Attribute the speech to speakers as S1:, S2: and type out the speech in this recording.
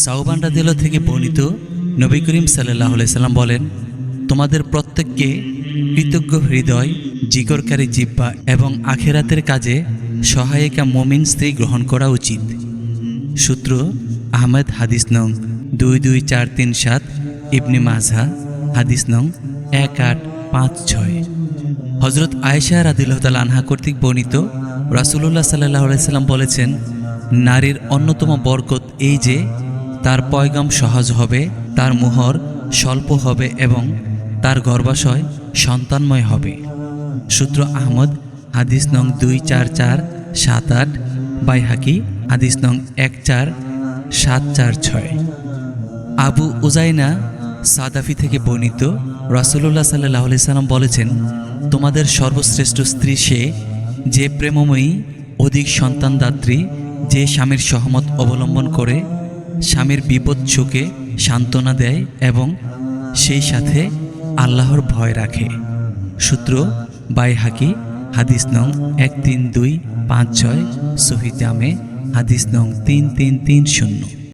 S1: সাওবান রাদিয়াল্লাহু থেকে বর্ণিত, নবী করিম সাল্লাল্লাহু আলাইহি সাল্লাম বলেন, তোমাদের প্রত্যেককে কৃতজ্ঞ হৃদয়, জিকরকারী জিহ্বা এবং আখিরাতের কাজে সহায়িকা মুমিন স্ত্রী গ্রহণ করা উচিত। সূত্র আহমদ, হাদিস নং 22437, ইবনে মাজাহ হাদিস নং 1856। হযরত আয়েশা রাদিয়াল্লাহু তাআলা আনহা কর্তৃক বর্ণিত, রাসূলুল্লাহ সাল্লাল্লাহু আলাইহি সাল্লাম বলেছেন, নারীর অন্যতম বরকত এই যে তার পয়গাম সহজ হবে, তার মোহর স্বল্প হবে এবং তার গর্ভাশয় সন্তানময় হবে। সূত্র আহমদ, হাদিস নং 24478, বাইহাকি হাদিস নং 14746। আবু উজাইনা সাদাফি থেকে বর্ণিত, রাসূলুল্লাহ সাল্লাল্লাহু আলাইহি সাল্লাম বলেছেন, তোমাদের সর্বশ্রেষ্ঠ স্ত্রী সে যে প্রেমময়ী, অধিক সন্তানদাত্রী, যে স্বামীর সহমত অবলম্বন করে, স্বামীর বিপদ শোকে সান্ত্বনা দেয় এবং সেই সাথে আল্লাহর ভয় রাখে। সূত্র বাইহাকি হাদিস নং 13256, সহিহ জামে হাদিস নং 3330।